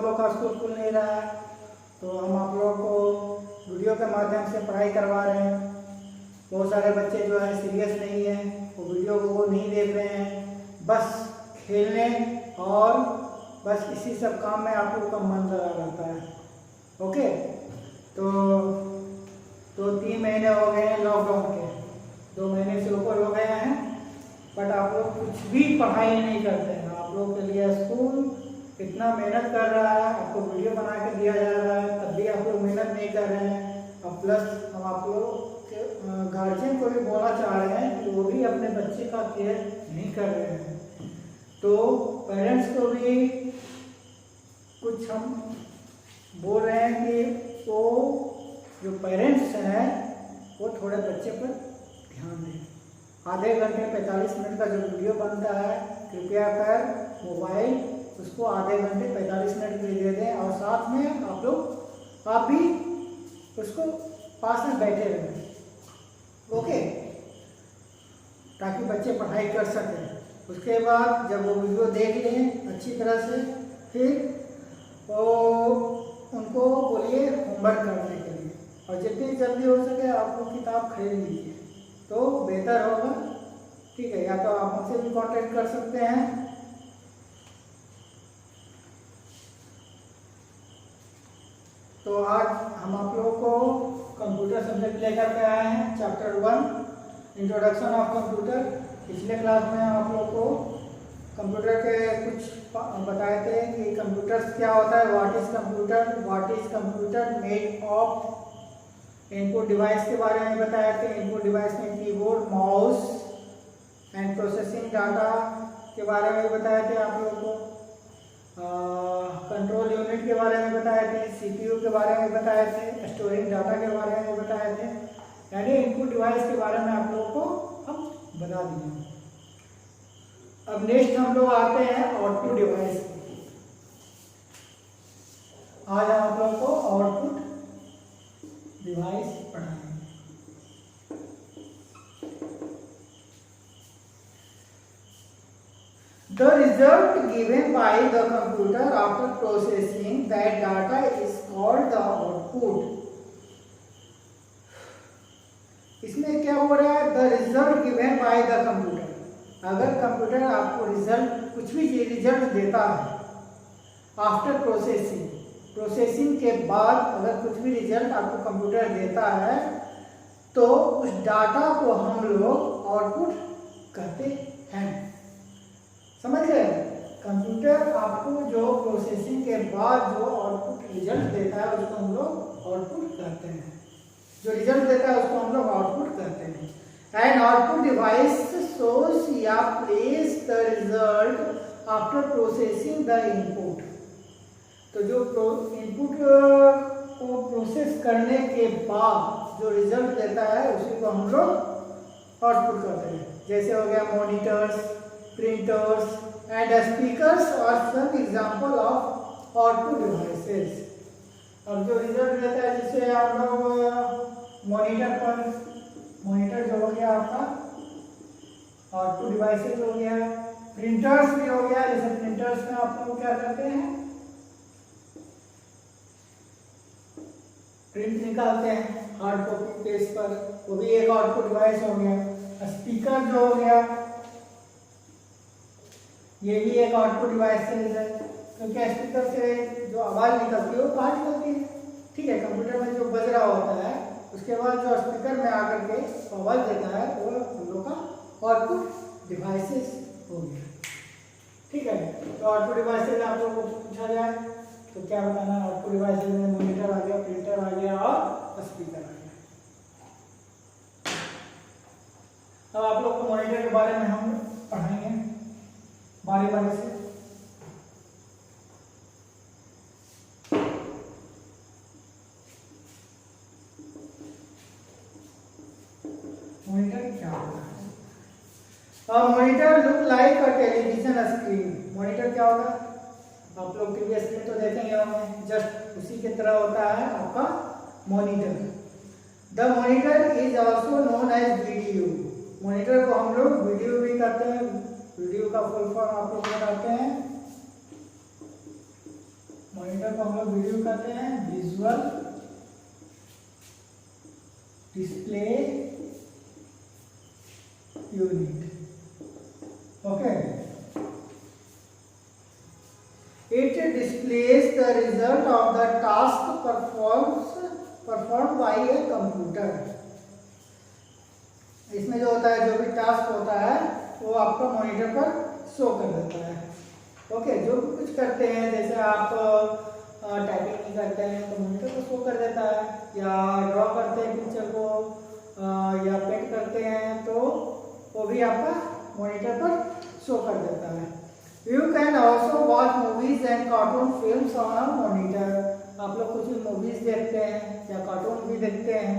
लोगों का स्कूल खुल नहीं रहा है, तो हम आप लोगों को वीडियो के माध्यम से पढ़ाई करवा रहे हैं। बहुत सारे बच्चे जो है सीरियस नहीं हैं, वो वीडियो को नहीं देख रहे हैं, बस खेलने और बस इसी सब काम में आप लोगों का मन लगा रहता है। ओके, तो 2-3 महीने हो गए हैं लॉकडाउन के, 2 महीने से ऊपर हो गए हैं, बट आप लोग कुछ भी पढ़ाई नहीं करते हैं। आप लोग के लिए स्कूल इतना मेहनत कर रहा है, आपको वीडियो बना के दिया जा रहा है, तब भी आप लोग मेहनत नहीं कर रहे हैं। और प्लस हम आप लोग के गार्जियन को भी बोलना चाह रहे हैं कि वो भी अपने बच्चे का केयर नहीं कर रहे हैं। तो पेरेंट्स को भी कुछ हम बोल रहे हैं कि वो जो पेरेंट्स हैं वो थोड़े बच्चे पर ध्यान दें। आधे घंटे 45 मिनट का जो वीडियो बनता है, कृपया कर मोबाइल उसको आधे घंटे 45 मिनट के लिए दे दें, और साथ में आप भी उसको पास में बैठे रहें। ओके, ताकि बच्चे पढ़ाई कर सकें। उसके बाद जब वो वीडियो देख लें अच्छी तरह से, फिर वो उनको बोलिए होमवर्क करने के लिए, और जितनी जल्दी हो सके आप लोग किताब खरीद लीजिए तो बेहतर होगा। ठीक है, या तो आप हमसे भी कांटेक्ट कर सकते हैं। तो आज हम आप लोगों को कंप्यूटर सब्जेक्ट लेकर के आए हैं, चैप्टर 1 इंट्रोडक्शन ऑफ कंप्यूटर। पिछले क्लास में आप लोगों को कंप्यूटर के कुछ बताए थे कि कंप्यूटर क्या होता है, what is computer made of. Input device के बारे में बताए थे, इनपुट डिवाइस में keyboard, mouse and processing data के बारे में बताए थे आप लोगों को। कंट्रोल यूनिट के बारे में बताए थे, सीपीयू के बारे में बताए थे, स्टोरिंग डाटा के बारे में बताए थे, यानी इनपुट डिवाइस के बारे में आप लोगों को हम बता दिए। अब नेक्स्ट हम लोग आते हैं आउटपुट डिवाइस। आज हम आप लोगों को आउटपुट डिवाइस पढ़ाएंगे। The result given by the computer after processing that data is called the output. इसमें क्या हो रहा है, the result given by the computer। अगर कंप्यूटर आपको रिजल्ट कुछ भी रिजल्ट देता है आफ्टर प्रोसेसिंग के बाद अगर कुछ भी रिजल्ट आपको कंप्यूटर देता है तो उस डाटा को हम लोग आउटपुट कहते हैं। समझ गए? कंप्यूटर आपको जो प्रोसेसिंग के बाद जो आउटपुट रिजल्ट देता है उसको हम लोग आउटपुट कहते हैं। जो रिजल्ट देता है उसको हम लोग आउटपुट कहते हैं। एंड आउटपुट डिवाइस shows या plays the result after processing the input। तो जो इनपुट को प्रोसेस करने के बाद जो रिजल्ट देता है उसी को हम लोग आउटपुट कहते हैं। जैसे हो गया मॉनिटर्स, प्रिंटर्स एंड स्पीकर्स और some example of output devices. अब जो रिजल्ट देता है जिसे आप लोग मॉनिटर जो हो गया आपका आउटपुट डिवाइसेस हो गया, प्रिंटर्स भी हो गया। जैसे प्रिंटर्स में आप लोग क्या करते हैं, प्रिंट निकालते हैं हार्ड कॉपी पेज पर, वो भी एक आउटपुट डिवाइस हो गया। स्पीकर जो हो गया ये भी एक आउटपुट डिवाइस है, क्योंकि स्पीकर से जो आवाज निकलती है वो बाहर निकलती है। ठीक है, कंप्यूटर में जो बज रहा होता है उसके बाद जो स्पीकर में आकर के आवाज देता है वो हम लोग का आउटपुट डिवाइसेस हो गया। ठीक है, तो आउटपुट डिवाइसेस आप लोगों को पूछा जाए तो क्या बताना, आउटपुट डिवाइसेस में मॉनिटर आ गया, प्रिंटर आ गया और स्पीकर आ गया। अब आप लोग को मॉनिटर के बारे में हम पढ़ाएंगे बारी बारी से। मॉनिटर क्या होता है? Monitor look like a television screen. Monitor क्या होता है? आप लोग टीवी स्क्रीन तो देखेंगे होंगे, जस्ट उसी की तरह होता है आपका monitor. The monitor is also known as video. Monitor को हम लोग वीडियो भी कहते हैं। वीडियो का फुल फॉर्म आप लोग बताते हैं। मॉनिटर को हम लोग वीडियो कहते हैं visual display unit. Okay, it displays the result of the task performed by a computer। इसमें जो होता है, जो भी टास्क होता है वो आपका मॉनिटर पर शो कर देता है। ओके, जो भी कुछ करते हैं, जैसे आप टाइपिंग नहीं करते हैं तो मॉनिटर पर शो कर देता है, या ड्रॉ करते हैं पिक्चर को, या पेंट करते हैं तो वो भी आपका मॉनिटर पर शो कर देता है। You can also watch movies and cartoon films on a monitor। आप लोग कुछ भी मूवीज देखते हैं या कार्टून भी देखते हैं,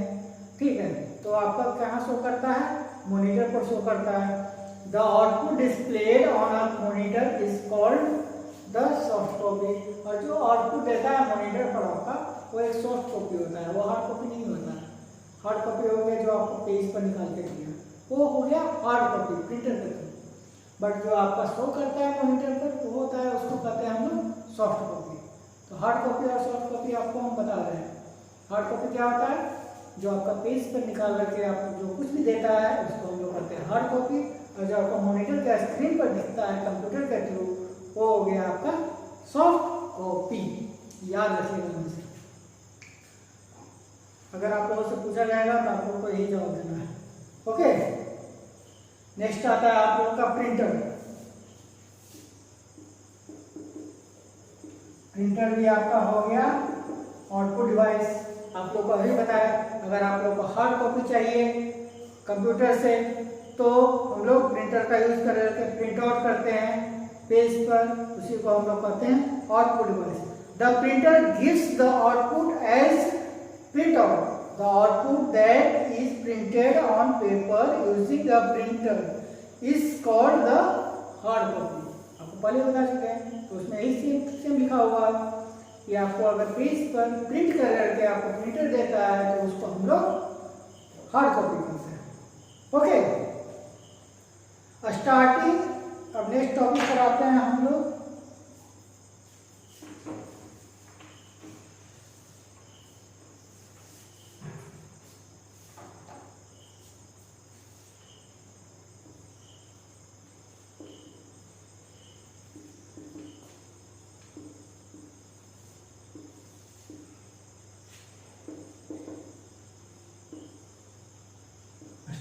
ठीक है, तो आपका कहाँ शो करता है? मॉनिटर पर शो करता है। The output displayed on a monitor is called the soft copy। और जो आउटपुट देता है मॉनिटर पर आपका, वो एक सॉफ्ट कॉपी होता है, वो हार्ड कॉपी नहीं होता है। हार्ड कॉपी हो गया जो आपको पेज पर निकाल के दिया, वो हो गया हार्ड कॉपी प्रिंटर के थ्रू। बट जो आपका शो करता है मॉनिटर पर वो होता है, उसको कहते हैं हम लोग सॉफ्ट कॉपी। तो हार्ड कॉपी और सॉफ्ट कॉपी आपको हम बता रहे हैं। हार्ड कॉपी क्या होता है? जो आपका पेज पर निकाल करके आपको जो कुछ भी देता है उसको हम लोग कहते हैं हार्ड कॉपी, और जो आपका मॉनिटर के स्क्रीन पर दिखता है कंप्यूटर के थ्रू, वो हो गया आपका सॉफ्ट कॉपी। याद रखिएगा मुझसे, अगर आप लोगों से पूछा जाएगा तो आप लोगों को यही जवाब देना है। ओके, नेक्स्ट आता है आप लोगों का प्रिंटर। प्रिंटर भी आपका हो गया आउटपुट डिवाइस। आप लोग को अभी बताया, अगर आप लोग को हार्ड कॉपी चाहिए कंप्यूटर से तो हम लोग प्रिंटर का यूज करके प्रिंट आउट करते हैं पेज पर, उसी को हम लोग कहते हैं output device. The printer gives the output as print out. The output that is printed on paper using the printer is called the hard copy। आपको पहले बता चुके हैं, तो उसमें यही सेम लिखा हुआ है कि आपको अगर पेज पर प्रिंट करके आपको प्रिंटर देता है तो उसको हम लोग हार्ड कॉपी कहते हैं। Okay, starting. अब नेक्स्ट टॉपिक पर आते हैं हम लोग।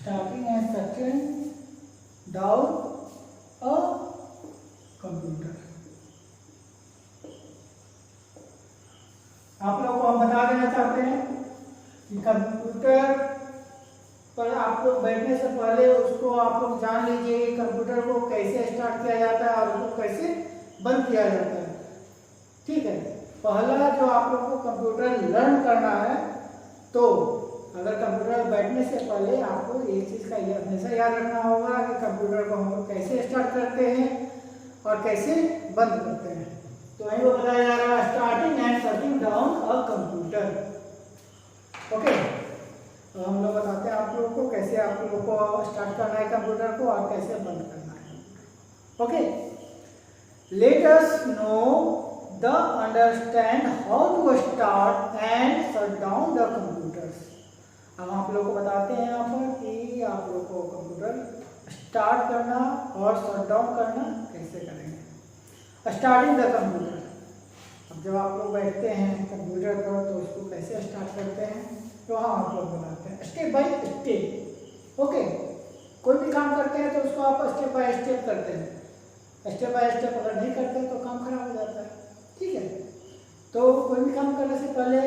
Starting and section down a computer। आप लोग को हम बता देना चाहते हैं कि कंप्यूटर पर आप लोग बैठने से पहले उसको आप लोग जान लीजिए कि कंप्यूटर को कैसे स्टार्ट किया जाता है और उसको कैसे बंद किया जाता है। ठीक है, पहला जो आप लोग को कंप्यूटर लर्न करना है, तो अगर कंप्यूटर बैठने से पहले आपको एक चीज़ का हमेशा याद रखना होगा कि कंप्यूटर को हम लोग कैसे स्टार्ट करते हैं और कैसे बंद करते हैं। तो वही वो बताया जा रहा है, starting and shutting down a computer. Okay, तो हम लोग बताते हैं आप लोगों को कैसे आप लोगों को स्टार्ट करना है कंप्यूटर को और कैसे बंद करना है। Okay, let us know the understand how to start and shut down the computers. हम आप लोगों को बताते हैं यहाँ पर कि आप लोगों को कंप्यूटर स्टार्ट करना और शट डाउन करना कैसे करेंगे। Starting the computer. अब जब आप लोग बैठते हैं कंप्यूटर पर तो उसको कैसे स्टार्ट करते हैं, तो हम आप लोग बताते हैं स्टेप बाय स्टेप। ओके, कोई भी काम करते हैं तो उसको आप स्टेप बाय स्टेप करते हैं। स्टेप बाय स्टेप अगर नहीं करते तो काम खराब हो जाता है। ठीक है, तो कोई भी काम करने से पहले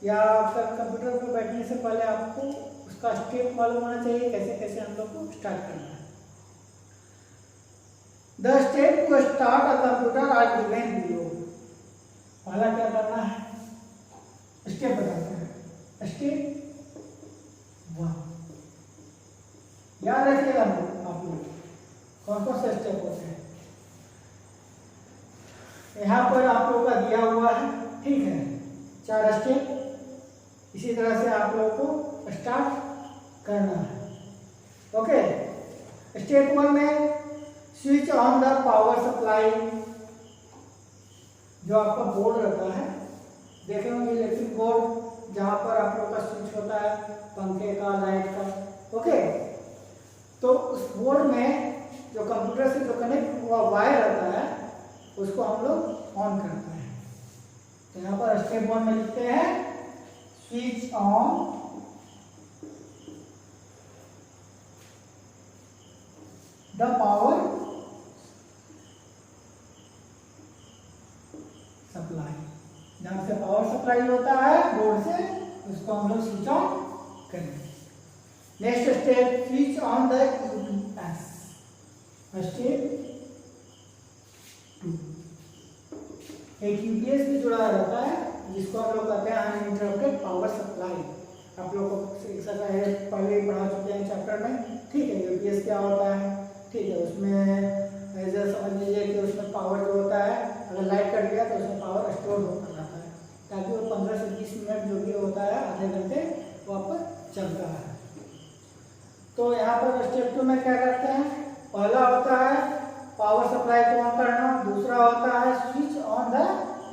या कंप्यूटर पर बैठने से पहले आपको उसका स्टेप मालूम होना चाहिए, कैसे कैसे हम लोग को स्टार्ट करना है। The step to start a computer are given below. पहला क्या करना है, स्टेप बताते हैं। स्टेप 1 याद रखिएगा आप लोग कौन कौन से स्टेप होते हैं। यहाँ पर आप लोगों का दिया हुआ है, ठीक है, 4 स्टेप। इसी तरह से आप लोगों को स्टार्ट करना है। ओके, स्टेप 1 में switch on the power supply. जो आपका बोर्ड रहता है, देखे होंगे इलेक्ट्रिक बोर्ड जहाँ पर आप लोग का स्विच होता है पंखे का, लाइट का। ओके, तो उस बोर्ड में जो कंप्यूटर से जो कनेक्ट हुआ वायर रहता है उसको हम लोग ऑन करते हैं। तो यहाँ पर स्टेप 1 में लिखते हैं switch on the power supply. जहाँ से पावर सप्लाई होता है बोर्ड से, उसको हम लोग स्विच ऑन करेंगे। Next step, switch on the UPS. Step 2, एक यूपीएस भी जुड़ा रहता है जिसको हम लोग कहते हैं अनइंटरप्टेड पावर सप्लाई। आप लोगों को पहले पढ़ा चुके हैं चैप्टर में। ठीक है, यूपीएस क्या होता है? ठीक है, उसमें ऐसा समझ लीजिए कि उसमें पावर जो होता है, अगर लाइट कट गया तो उसमें पावर स्टोर होकर रहता है ताकि वो 15 से 20 मिनट जो भी होता है, आधे घंटे वापस चलता है। तो यहाँ पर स्टेप 2 में क्या करते हैं? पहला होता है पावर सप्लाई को ऑन करना, दूसरा होता है switch on the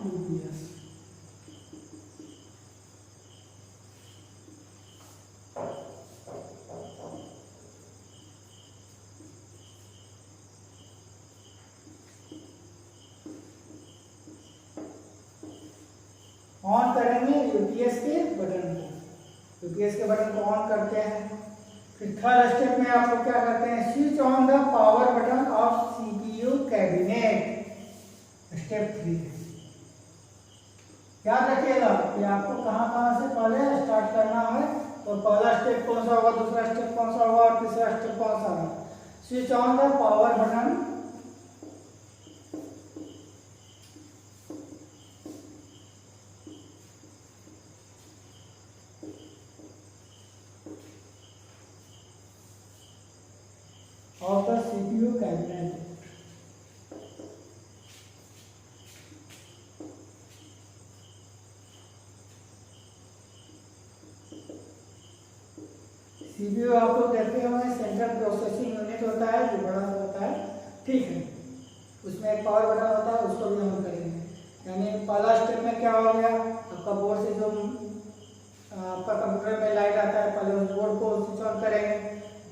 UPS. On करेंगे यूपीएस के बटन को, यूपीएस के बटन को ऑन करते हैं। फिर थर्ड स्टेप में आप लोग क्या करते हैं? Switch on the power button of CPU cabinet. Step 3, याद रखिएगा कि आपको कहाँ से पहले स्टार्ट करना है। तो पहला स्टेप कौन सा होगा, दूसरा स्टेप कौन सा होगा और तीसरा स्टेप कौन सा होगा? Switch on the power button of the CPU cabinet। CPU आप लोग देखते होंगे सेंट्रल प्रोसेसिंग यूनिट होता है जो बड़ा होता है। ठीक है, उसमें एक पावर बटन होता है, उसको भी ऑन करेंगे। यानी पहला स्टेप में क्या हो गया, आपका बोर्ड से जो आपका कंप्यूटर में लाइट आता है, पहले उस बोर्ड को स्विच ऑन करेंगे।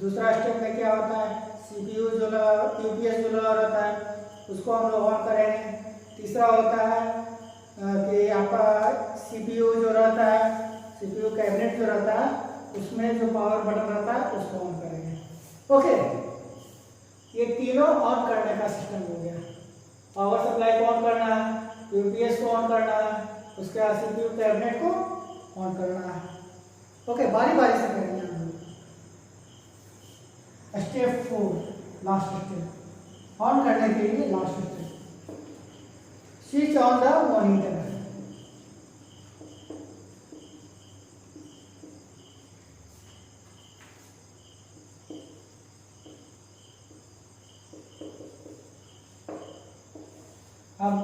दूसरा स्टेप में क्या होता है? सीपीयू जो यूपीएस जो लगा रहता है उसको हम लोग ऑन करेंगे। तीसरा होता है कि आपका सीपीयू जो रहता है, सीपीयू कैबिनेट जो रहता है, उसमें जो पावर बटन रहता है उसको ऑन करेंगे। ओके, ये तीनों ऑन करने का सिस्टम हो गया। पावर सप्लाई को ऑन करना है, यूपीएस को ऑन करना है, उसके बाद सीपीयू कैबिनेट को ऑन करना है। ओके, बारी बारी से करेंगे हम लोग। स्टेप 4, लास्ट स्टेप, ऑन करने के लिए last step, switch on the monitor. अब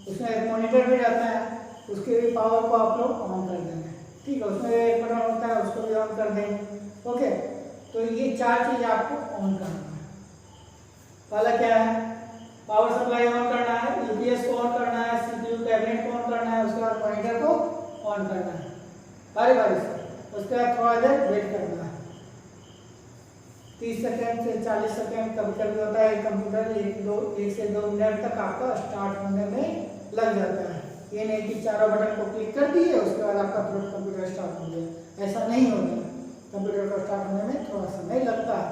उसमें एक मॉनिटर भी रहता है, उसके भी पावर को आप लोग ऑन कर देंगे। ठीक है, उसमें एक बटन होता है, उसको भी ऑन कर देंगे। ओके, तो ये चार चीज आपको ऑन करना है। पहला क्या है? पावर सप्लाई ऑन करना है, यूपीएस को ऑन करना है, सीपीयू कैबिनेट को ऑन करना है, उसके बाद मॉनिटर को ऑन करना है बारी बारी से। उसके बाद थोड़ा देर वेट करना है, 30 सेकेंड से 40 सेकेंड कभी कभी होता है। कंप्यूटर 1 से 2 मिनट तक आपका स्टार्ट होने में लग जाता है। ये नहीं कि चारों बटन को क्लिक कर दिए उसके बाद आपका कंप्यूटर स्टार्ट हो गया, ऐसा नहीं होता है। कंप्यूटर को स्टार्ट होने में थोड़ा समय लगता है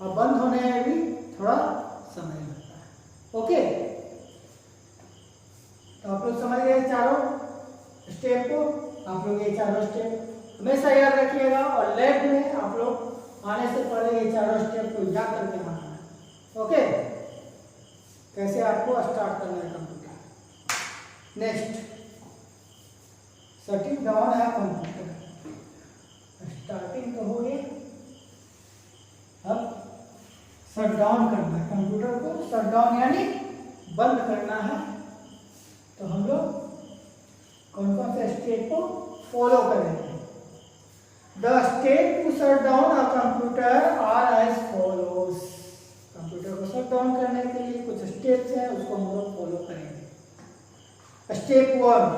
और बंद होने में भी थोड़ा समय लगता है। ओके, तो आप लोग समझ गए चारों स्टेप को। आप लोग ये चारों स्टेप हमेशा याद रखिएगा और लैब में आप लोग आने से पहले ये चारों स्टेप को याद करके आना है। ओके, कैसे आपको स्टार्ट करना है कंप्यूटर। नेक्स्ट, शटिंग डाउन है कंप्यूटर। स्टार्टिंग तो हो गई, अब शट डाउन करना है कंप्यूटर को। शट डाउन यानी बंद करना है। तो हम लोग कौन कौन से स्टेप को फॉलो करेंगे? The step to shut down a computer are as follows. Computer को शट डाउन करने के लिए कुछ स्टेप्स हैं, उसको हम लोग फॉलो करेंगे। Step 1,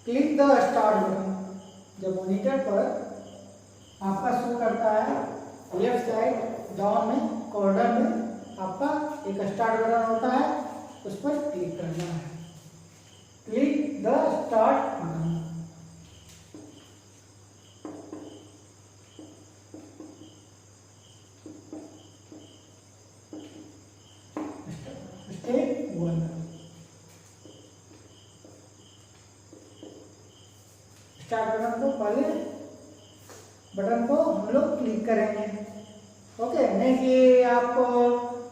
click the start button. जब मॉनिटर पर आपका शो करता है लेफ्ट साइड डाउन में कॉर्नर में आपका एक स्टार्ट बटन होता है, उस पर क्लिक करना है। Click the start button. Step 1, start button को पहले बटन को हम लोग क्लिक करेंगे। ओके, नहीं कि आपको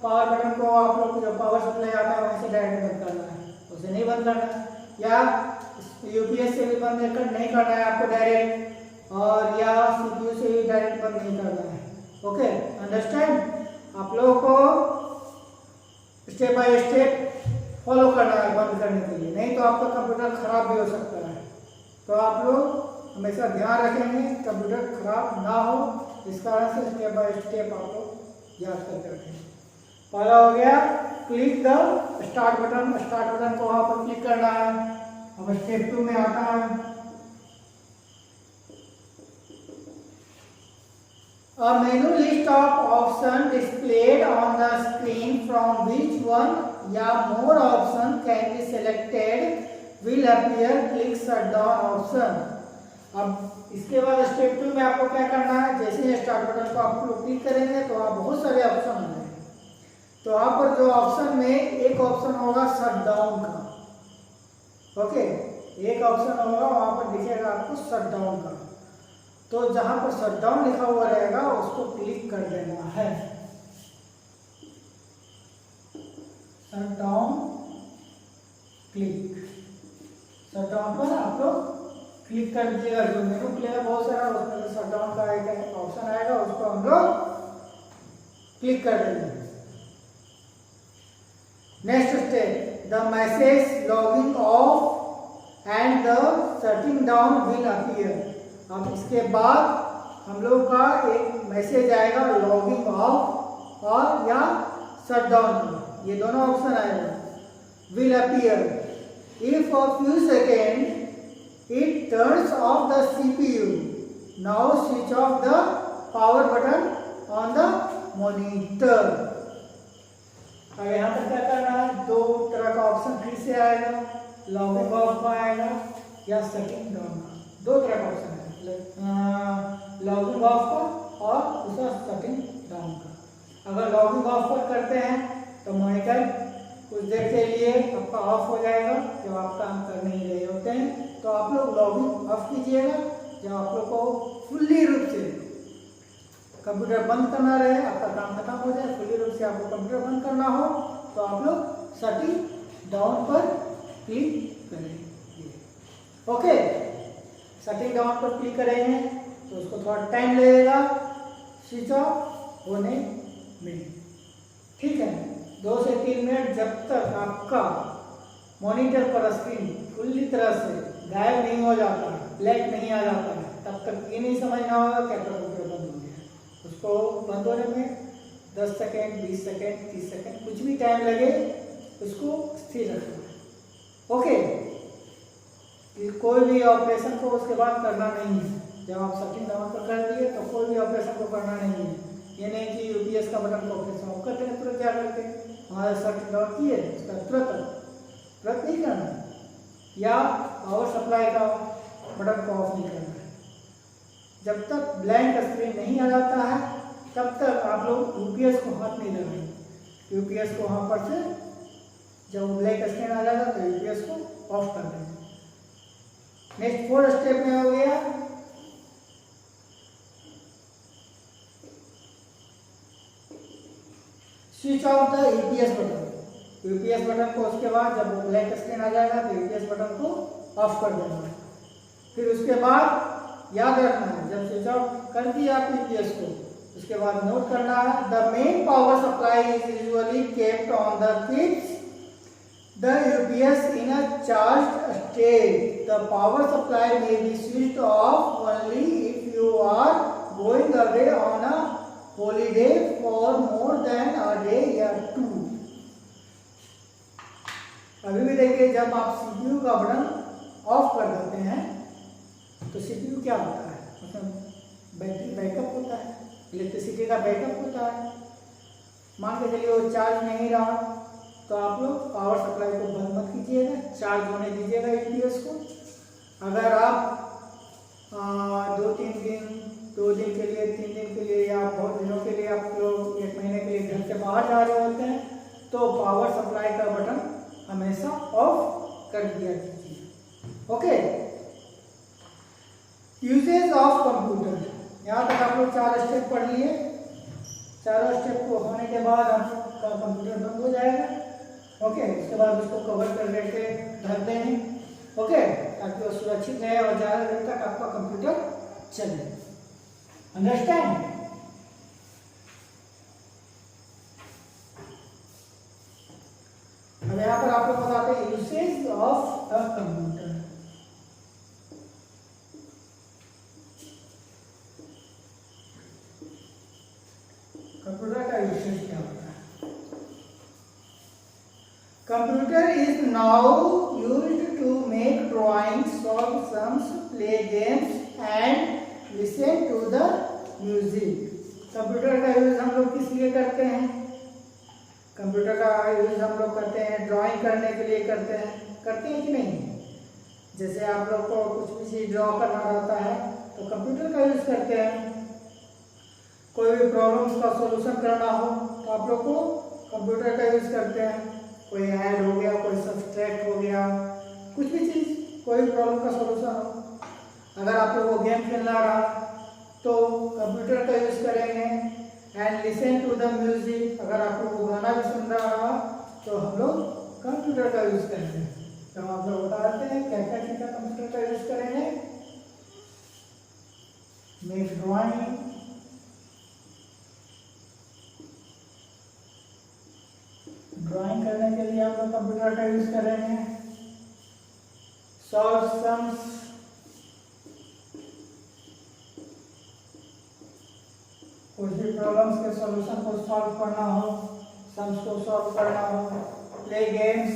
पावर बटन को आप लोग जो पावर सप्लाई आता है वहीं से डायरेक्ट बंद करना है, उसे नहीं बंद करना है, या यूपीएस से भी बंद नहीं करना है आपको डायरेक्ट, और या सीपीयू से भी डायरेक्ट बंद नहीं करना है। Okay, understand? आप लोगों को स्टेप बाय स्टेप फॉलो करना है बंद करने के लिए, नहीं तो आपका कंप्यूटर खराब भी हो सकता है। तो आप लोग हमेशा ध्यान रखेंगे कंप्यूटर खराब ना हो, इस कारण से स्टेप बाय स्टेप आप लोग याद करके रखेंगे। पहला हो गया click the start button. Start button को वहां पर क्लिक करना है। अब स्टेप 2 में आता है A menu list of options displayed on the screen from which one या more option can be selected will appear. Click shutdown option। अब इसके बाद स्टेप 2 में आपको क्या करना है, जैसे ही स्टार्ट बटन को आप लोग क्लिक करेंगे तो आप बहुत सारे ऑप्शन आ जाएंगे। तो यहाँ पर जो ऑप्शन में एक ऑप्शन होगा शटडाउन का। ओके, एक ऑप्शन होगा वहां पर दिखेगा आपको शटडाउन का, तो जहां पर शटडाउन लिखा हुआ रहेगा उसको क्लिक कर देना है। शटडाउन क्लिक, शटडाउन पर आप लोग क्लिक कर दीजिएगा। जो मेनू खुलेगा बहुत सारा, उसमें शटडाउन का एक ऑप्शन आएगा, उसको हम लोग क्लिक कर देंगे। Next step, the message logging off and the shutting down will appear. अब इसके बाद हम लोग का एक मैसेज आएगा लॉगिंग ऑफ और या शट डाउन, ये दोनों ऑप्शन आएगा। Will appear if for few second it turns of the CPU. Now switch off the power button on the monitor. अब यहाँ पर क्या करना है, दो तरह का ऑप्शन फिर से आएगा, लॉगिंग ऑफ का आएगा या शटिंग डाउन का। दो तरह का ऑप्शन है, लॉगिंग ऑफ का और दूसरा शटिंग डाउन का। अगर लॉगिंग ऑफ पर करते हैं तो मॉनिटर कुछ देर के लिए आपका ऑफ हो जाएगा जब आप काम कर नहीं रहे होते हैं। तो आप लोग लॉगिंग ऑफ कीजिएगा जब आप लोग को फुल्ली रूप से कंप्यूटर बंद करना रहे, आपका काम खत्म हो जाए, फुल्ली रूप से आपको कंप्यूटर बंद करना हो, तो आप लोग शटिंग डाउन पर क्लिक करेंगे। ओके, शटिंग डाउन पर क्लिक करेंगे तो उसको थोड़ा टाइम लगेगा स्विच ऑफ होने में। ठीक है, 2 से 3 मिनट जब तक आपका मॉनिटर पर स्क्रीन पूरी तरह से गायब नहीं हो जाता है, ब्लैक नहीं आ जाता है, तब तक ये नहीं समझना होगा कि आपका कंप्यूटर बंद हो गया। उसको बंद होने में 10 सेकेंड, 20 सेकेंड, 30 सेकेंड, कुछ भी टाइम लगे, उसको स्थिर रखना है। ओके, कोई भी ऑपरेशन को उसके बाद करना नहीं है। जब आप शटिंग डाउन पर कर दिए तो कोई भी ऑपरेशन को करना नहीं है। ये नहीं कि यूपीएस का बटन को ऑपरेशन ऑफ करते हैं तुरंत जा करके हमारे शटिंग डाउन किए उसका तुरंत नहीं करना है, या पावर सप्लाई का बटन को ऑफ नहीं करना है। जब तक ब्लैंक स्क्रीन नहीं आ जाता है तब तक आप लोग यूपीएस को हाथ नहीं लगाएंगे। यूपीएस को वहाँ पर से जब ब्लैक स्क्रीन आ जाएगा तो यूपीएस को ऑफ कर देंगे। नेक्स्ट 4 स्टेप में हो गया switch off the UPS button. UPS button को उसके बाद जब ब्लैक स्क्रीन आ जाएगा तो यूपीएस बटन को ऑफ कर देना है। फिर उसके बाद याद रखना है, जब स्विच ऑफ कर दिया आप यूपीएस को, उसके बाद नोट करना है the main power supply is usually kept on the chips the UPS in a charged state. The power supply may be switched off only if you are going away on a holiday for more than a day or 2. अभी भी देखिए, जब आप CPU का button of कर देते हैं तो सीपीयू क्या होता है, मतलब बैटरी बैकअप होता है, इलेक्ट्रिसिटी का बैकअप होता है। मान के चलिए वो चार्ज नहीं रहा तो आप लोग पावर सप्लाई को बंद मत कीजिएगा, चार्ज होने दीजिएगा यूपीएस को। अगर आप 2 दिन के लिए, 3 दिन के लिए या बहुत दिनों के लिए, आप लोग 1 महीने के लिए घर से बाहर जा रहे होते हैं तो पावर सप्लाई का बटन हमेशा ऑफ कर दिया कीजिए। ओके, यूसेज ऑफ कंप्यूटर, यहाँ तक आप लोग 4 स्टेप पढ़ लिए। चारों स्टेप को होने के बाद आपका कंप्यूटर बंद हो जाएगा। ओके, उसके बाद उसको कवर कर करके ढक देंगे। ओके, ताकि वो सुरक्षित रहे और ज़्यादा देर तक आपका कंप्यूटर चले। अंडरस्टैंड? अब यहाँ पर आपको बताते हैं usage of the computer. Computer का यूसेज क्या होता है? Computer is now used to make drawings, solve sums, play games and listen to the music. Computer का यूज हम लोग किस लिए करते हैं? कंप्यूटर का यूज हम लोग करते हैं ड्राइंग करने के लिए करते हैं कि नहीं? जैसे आप लोग को कुछ भी चीज ड्रॉ करना रहता है तो कंप्यूटर का यूज करते हैं। कोई भी प्रॉब्लम्स का सॉल्यूशन करना हो तो आप लोग को कंप्यूटर का यूज करते हैं। कोई ऐड हो गया, कोई सब्सट्रैक्ट हो गया, कुछ भी चीज, कोई भी प्रॉब्लम का सॉल्यूशन हो। अगर आप लोग को गेम खेलना रहा तो कंप्यूटर का यूज करेंगे। And listen to the music, अगर आप लोग को गाना भी सुनना रहा तो हम लोग कंप्यूटर का यूज करेंगे। तो हम आप लोग बता देते हैं क्या क्या चीज़ का कंप्यूटर का यूज करेंगे। मेक ड्राइंग, ड्राइंग करने के लिए हम लोग कंप्यूटर का यूज करेंगे। सॉल्व सम्स, कुछ भी प्रॉब्लम्स के सॉल्यूशन को सॉल्व करना हो, सम्स को सॉल्व करना हो। प्ले गेम्स,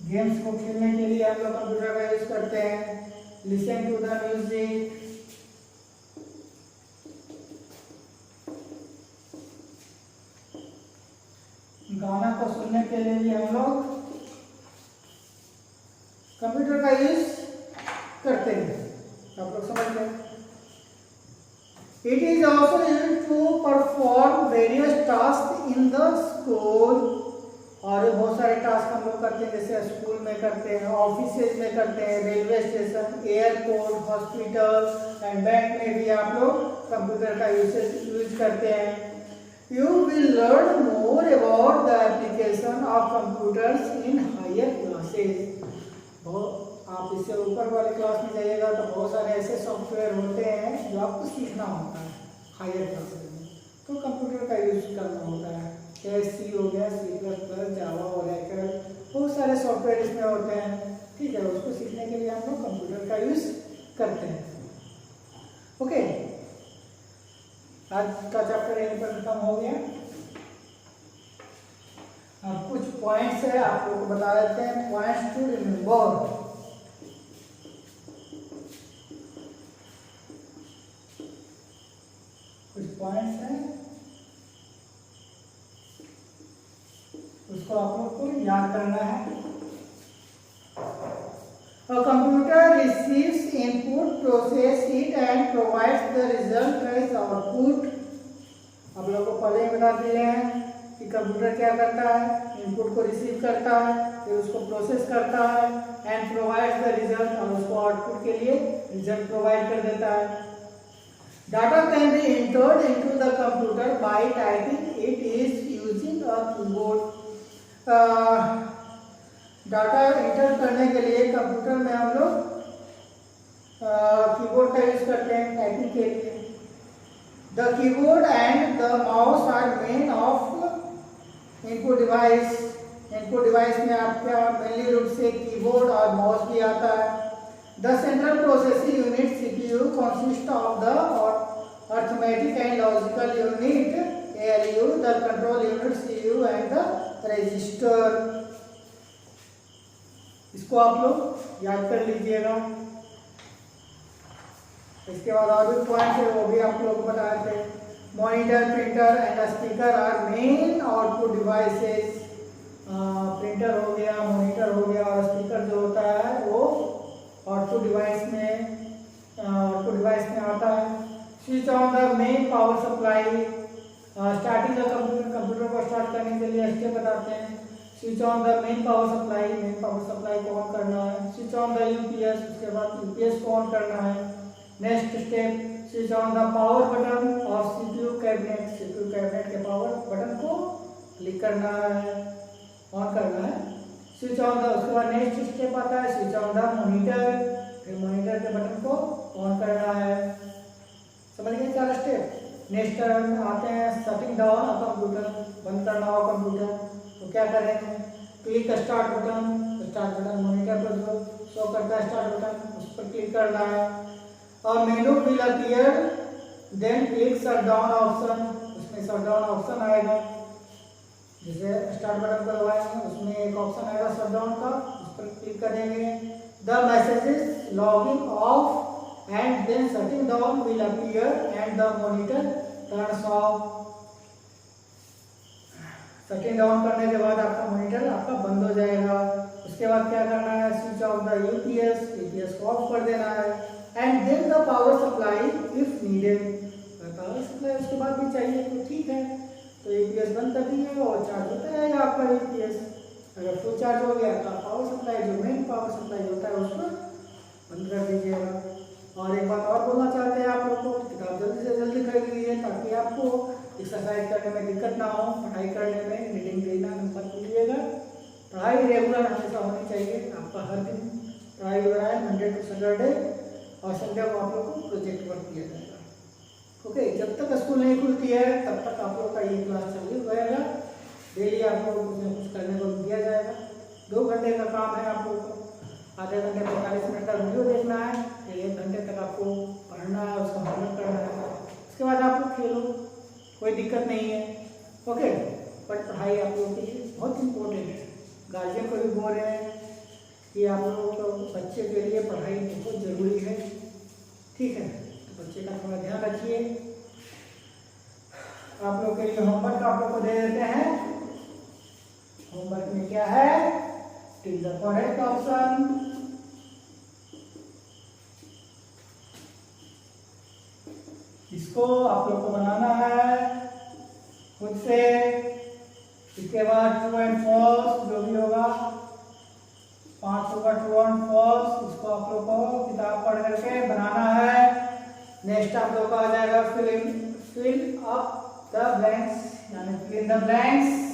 गेम्स को खेलने के लिए हम लोग कंप्यूटर का यूज करते हैं। लिसन टू द म्यूजिक, गाना को सुनने के लिए भी हम लोग कंप्यूटर का यूज करते हैं। आप लोग समझ गए? It is also used to perform various task in the school, और बहुत सारे टास्क हम लोग करते हैं, जैसे स्कूल में करते हैं, ऑफिसेज में करते हैं, railway station, airport, hospital and bank में भी आप लोग कंप्यूटर का यूज करते हैं। You will learn more about the application of computers in higher classes. आप इससे ऊपर वाले क्लास में जाइएगा तो बहुत सारे ऐसे सॉफ्टवेयर होते हैं जो आपको सीखना होता है हायर क्लासेस में, तो कंप्यूटर का यूज करना होता है। सी हो गया, C++, जावा, ओरेकल, बहुत सारे सॉफ्टवेयर इसमें होते हैं। ठीक है, उसको सीखने के लिए हम लोग कंप्यूटर का यूज करते हैं। ओके, आज का चैप्टर यहीं पर खत्म हो गया। अब कुछ पॉइंट्स है आप लोगों को बता देते हैं, पॉइंट्स टू रिमेंबर। कुछ पॉइंट्स हैं उसको आप लोग को याद करना है। A computer receives input, processes it and provides the result as output. आप लोगों को पहले ही बता दिए हैं कि कंप्यूटर क्या करता है, इनपुट को रिसीव करता है, फिर उसको प्रोसेस करता है एंड प्रोवाइड्स द रिजल्ट, और उसको आउटपुट के लिए रिजल्ट प्रोवाइड कर देता है। Data can be entered into the computer by typing it is using a keyboard. Data enter करने के लिए कंप्यूटर में हम लोग कीबोर्ड का यूज करते हैं टाइपिंग के लिए। The keyboard and the mouse are main of input device. Input device में आपका मेनली रूप से कीबोर्ड और माउस भी आता है। The central processing unit CPU consist of the arithmetic and logical unit ALU, the control unit, CU and the register। इसको आप लोग याद कर लीजिएगा। इसके बाद और भी पॉइंट है वो भी आप लोगों को बताए थे। Monitor, printer and speaker are main output devices. Printer हो गया, मॉनिटर हो गया और स्पीकर जो होता है वो आउटपुट डिवाइस में आता है। Switch on the main power supply. Starting the computer को स्टार्ट करने के लिए स्टेप बताते हैं। Switch on the main power supply को ऑन करना है। स्विच ऑन द यूपीएस, उसके बाद यूपीएस को ऑन करना है। Next step, switch on the power button और सीपीयू कैबिनेट के पावर बटन को क्लिक करना है, ऑन करना है। स्विच ऑन द, उसके बाद नेक्स्ट स्टेप आता है स्विच ऑन द मॉनिटर, फिर मॉनिटर के बटन को ऑन करना है। समझ गए 4 स्टेप। नेक्स्ट आते हैं शटिंग डाउन ऑफ कंप्यूटर, बंद करना हो कंप्यूटर तो क्या करेंगे, क्लिक स्टार्ट बटन मॉनिटर पर जो शो करता है स्टार्ट बटन उस पर क्लिक करना है। और menu will appear, then click shut down option, उसमें शट डाउन ऑप्शन आएगा। जैसे स्टार्ट बटन पर दबाएंगे उसमें एक ऑप्शन आएगा शट डाउन का, उस पर क्लिक करेंगे। The messages logging off and then shutting down will appear and the monitor turns off. Shutting down करने के बाद आपका मॉनिटर आपका बंद हो जाएगा। उसके बाद क्या करना है, स्विच ऑफ द यूपीएस को ऑफ कर देना है। And then the power supply if needed, power supply उसके बाद भी चाहिए तो ठीक है, तो यूपीएस बंद कर दीजिएगा और चार्ज होता रहेगा आपका यूपीएस। अगर फुल चार्ज हो गया तो पावर सप्लाई जो मेन पावर सप्लाई होता है उसको बंद कर दीजिएगा। और एक बात और बोलना चाहते हैं आप लोग को, किताब जल्दी से जल्दी खरीद लीजिए ताकि आपको एक्सरसाइज करने में दिक्कत ना हो, पढ़ाई करने में रीडिंग देना मत भूलिएगा। पढ़ाई रेगुलर हमेशा होनी चाहिए, आपका हर दिन पढ़ाई हो रहा है मंडे टू सैटरडे, और संडे को आप लोग को प्रोजेक्ट वर्क दिया जाएगा। ओके, जब तक स्कूल नहीं खुलती है तब तक आप लोग का ये क्लास चालू रहेगा। डेली आप लोग को कुछ ना कुछ करने को दिया जाएगा। 2 घंटे का काम है आप लोग को, आधे घंटे 45 मिनट का वीडियो देखना है, फिर 1 घंटे तक आपको पढ़ना है, उसका होमवर्क करना है। उसके बाद आप लोग खेलो, कोई दिक्कत नहीं है। ओके, बट पढ़ाई आप लोगों के लिए बहुत इंपॉर्टेंट है। गार्जियन को भी बोल रहे हैं कि आप लोगों को बच्चे के लिए पढ़ाई बहुत ज़रूरी है, ठीक है, तो बच्चे का थोड़ा ध्यान रखिए। आप लोग के लिए होमवर्क आप लोग को दे देते हैं। होमवर्क में क्या है, टिक द करेक्ट ऑप्शन। इसको आप लोग को बनाना है खुद से। इसके बाद ट्रू एंड फॉल्स जो भी होगा 500 का ट्रू एंड फॉल्स, इसको आप लोग को किताब पढ़ करके बनाना है। नेक्स्ट आप लोग का आ जाएगा फिल अप द ब्लैंक्स, यानी फिल इन द ब्लैंक्स।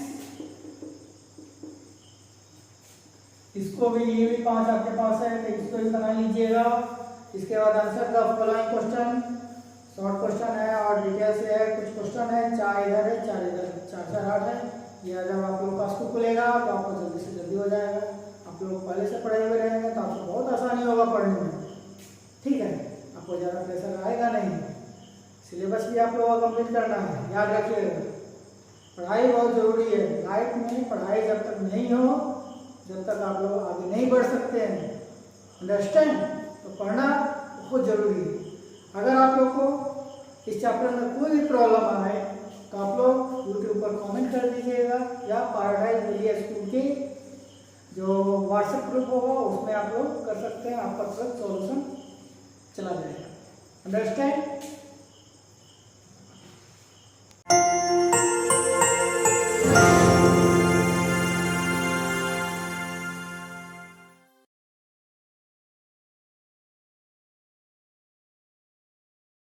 इसको भी, ये भी 5 आपके पास है तो इसको भी बना लीजिएगा। इसके बाद answer the following question, short question है और डिटेल से है। कुछ क्वेश्चन है, 4 इधर है 4 इधर, 4 8 है। ये जब आप लोग का स्कूल खुलेगा तो आपको जल्दी से जल्दी हो जाएगा। आप लोग पहले से पढ़े हुए रहेंगे तो आपको बहुत आसानी होगा पढ़ने में, ठीक है, आपको ज़्यादा प्रेशर आएगा नहीं। सिलेबस भी आप लोगों को कंप्लीट करना है, याद रखिएगा। पढ़ाई बहुत ज़रूरी है लाइफ में। पढ़ाई जब तक नहीं हो, जब तक आप लोग आगे नहीं बढ़ सकते हैं, अंडरस्टैंड, तो पढ़ना बहुत ज़रूरी है। अगर आप लोग को इस चैप्टर में कोई भी प्रॉब्लम आए तो आप लोग यूट्यूब पर कमेंट कर दीजिएगा या पैराडाइज विलिया स्कूल के जो व्हाट्सएप ग्रुप होगा उसमें आप लोग कर सकते हैं, आपका तुरंत सॉल्यूशन चला जाएगा। अंडरस्टैंड।